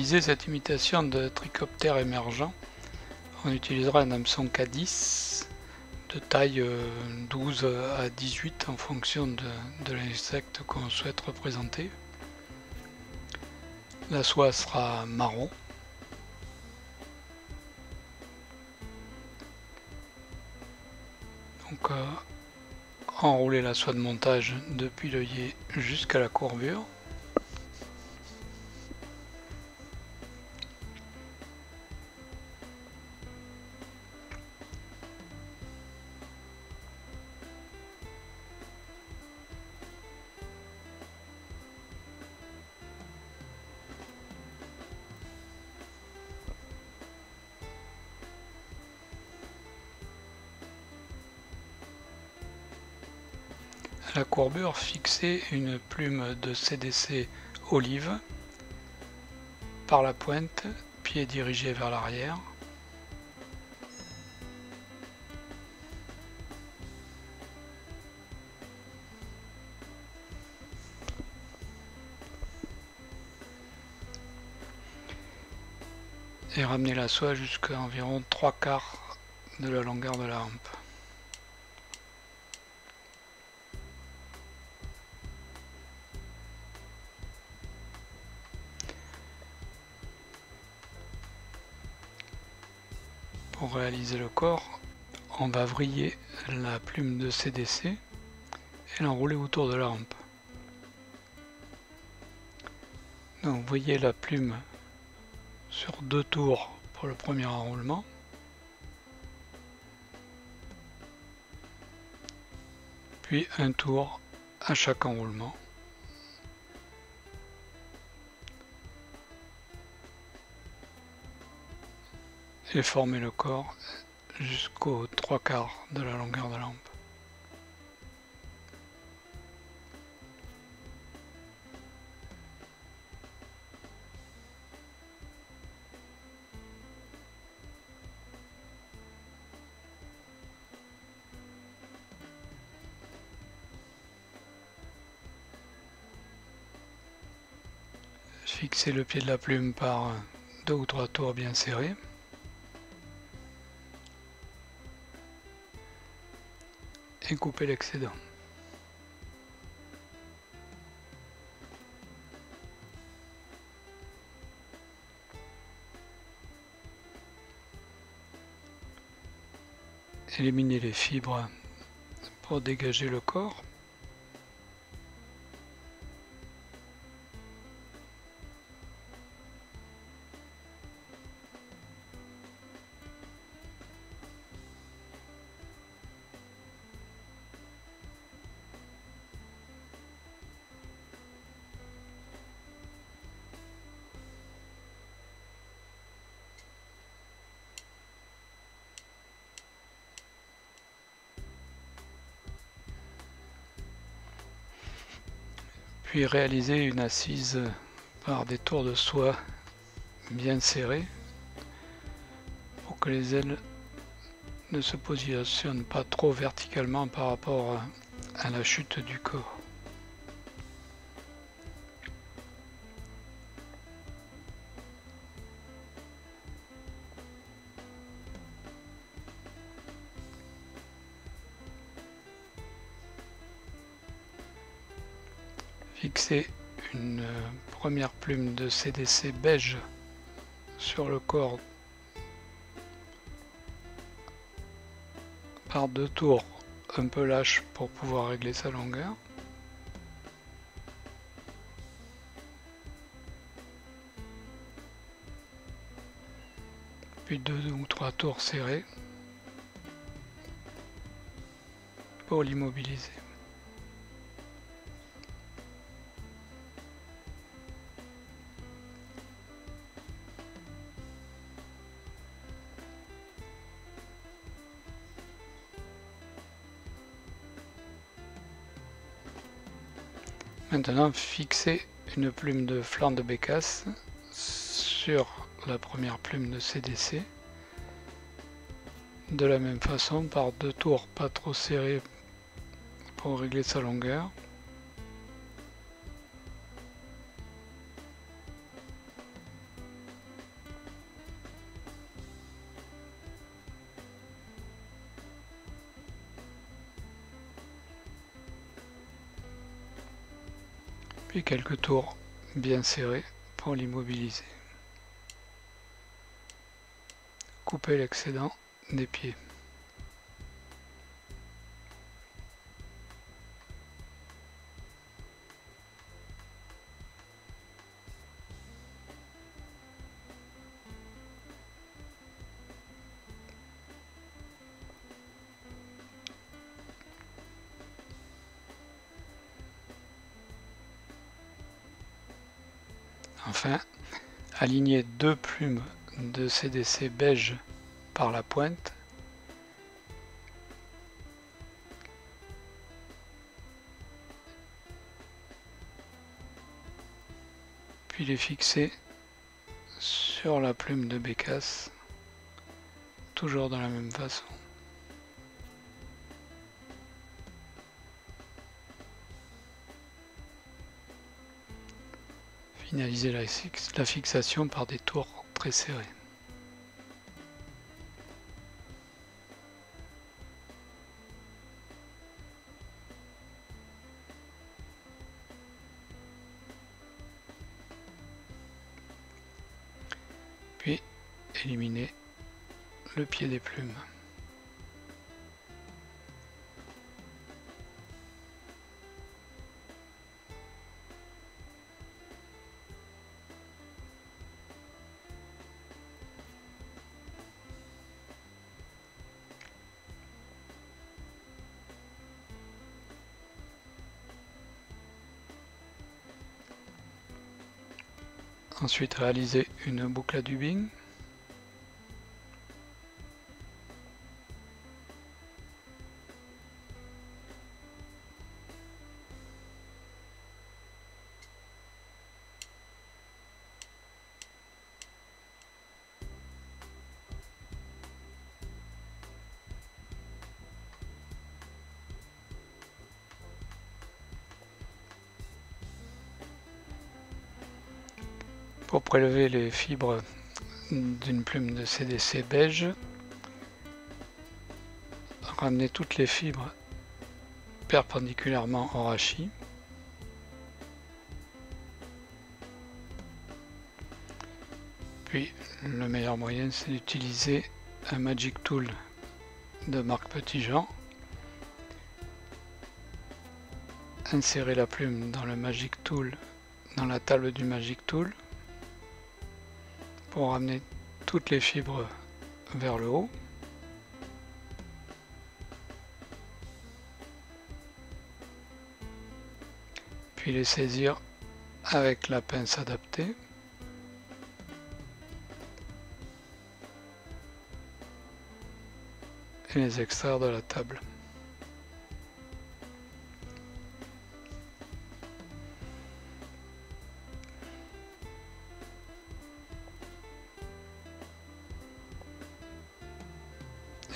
réaliser cette imitation de trichoptère émergent, on utilisera un hameçon K10 de taille 12 à 18 en fonction de l'insecte qu'on souhaite représenter. La soie sera marron. Donc enrouler la soie de montage depuis l'œillet jusqu'à la courbure. À la courbure, fixez une plume de CDC olive par la pointe, pied dirigé vers l'arrière. Et ramenez la soie jusqu'à environ 3/4 de la longueur de la hampe. Pour réaliser le corps, on va vriller la plume de CDC et l'enrouler autour de la hampe. Donc vrillez la plume sur 2 tours pour le premier enroulement. Puis un tour à chaque enroulement. Et former le corps jusqu'aux 3/4 de la longueur de la hampe. Fixez le pied de la plume par 2 ou 3 tours bien serrés. Et couper l'excédent. Éliminez les fibres pour dégager le corps. Puis réaliser une assise par des tours de soie bien serrés pour que les ailes ne se positionnent pas trop verticalement par rapport à la chute du corps. Fixez une première plume de CDC beige sur le corps par 2 tours un peu lâches pour pouvoir régler sa longueur. Puis 2 ou 3 tours serrés pour l'immobiliser. Maintenant, fixez une plume de flanc de bécasse sur la première plume de CDC. De la même façon, par 2 tours pas trop serrés pour régler sa longueur. puis quelques tours bien serrés pour l'immobiliser. Couper l'excédent des pieds. Enfin, aligner deux plumes de CDC beige par la pointe. Puis les fixer sur la plume de bécasse, toujours de la même façon. Finaliser la fixation par des tours très serrés. Puis éliminer le pied des plumes. Ensuite réaliser une boucle à dubbing. Pour prélever les fibres d'une plume de CDC beige, ramener toutes les fibres perpendiculairement au rachis. Puis le meilleur moyen, c'est d'utiliser un Magic Tool de marque Petit-Jean. Insérer la plume dans le Magic Tool, dans la table du Magic Tool, pour ramener toutes les fibres vers le haut. Puis les saisir avec la pince adaptée. Et les extraire de la table.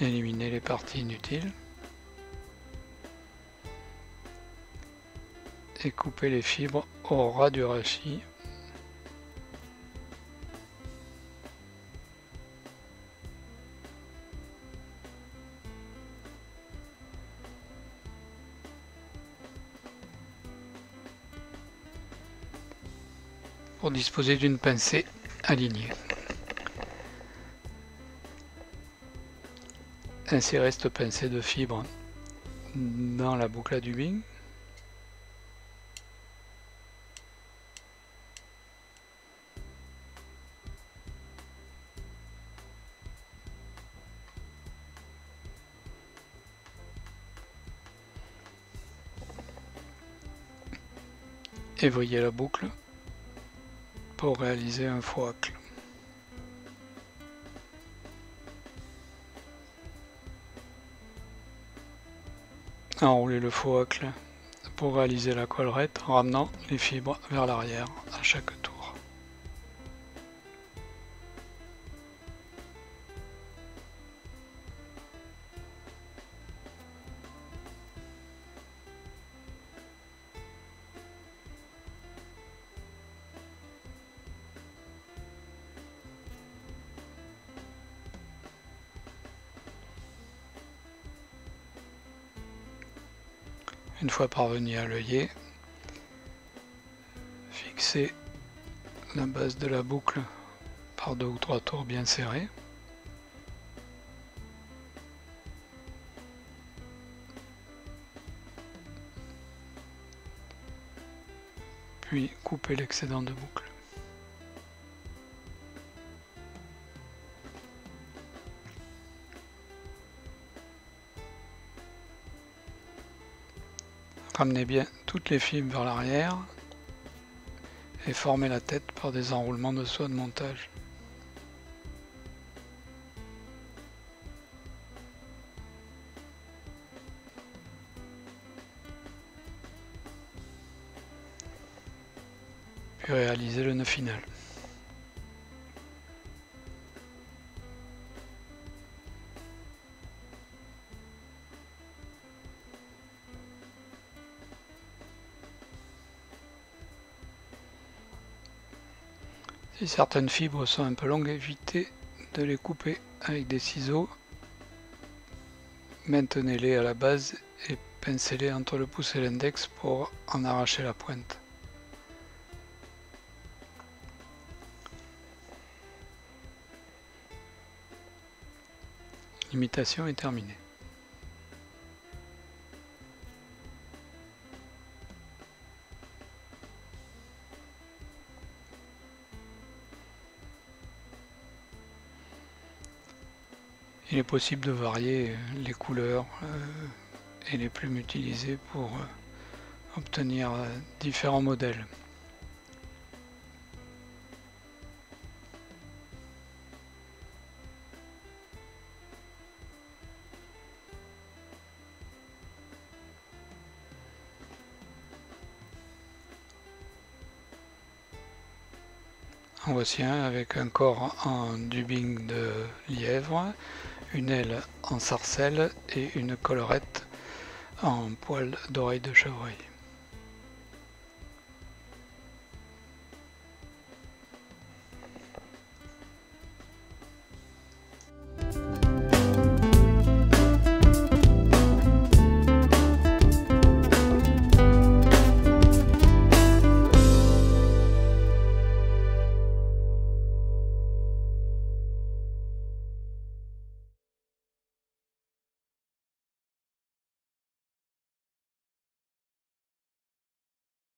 Éliminer les parties inutiles. Et couper les fibres au ras du rachis. Pour disposer d'une pincée alignée. Insérer cette pincée de fibres dans la boucle à dubbing. Et vriller la boucle pour réaliser un faux-hacle. Enrouler le faux-hacle pour réaliser la collerette en ramenant les fibres vers l'arrière à chaque tour. Une fois parvenu à l'œillet, lisser la base de la boucle par 2 ou 3 tours bien serrés. Puis couper l'excédent de boucle. Ramenez bien toutes les fibres vers l'arrière et formez la tête par des enroulements de soie de montage. Puis réalisez le nœud final. Si certaines fibres sont un peu longues, évitez de les couper avec des ciseaux. Maintenez-les à la base et pincez-les entre le pouce et l'index pour en arracher la pointe. L'imitation est terminée. Il est possible de varier les couleurs et les plumes utilisées pour obtenir différents modèles. En voici un avec un corps en dubbing de lièvre, une aile en sarcelle et une collerette en poil d'oreille de chevreuil.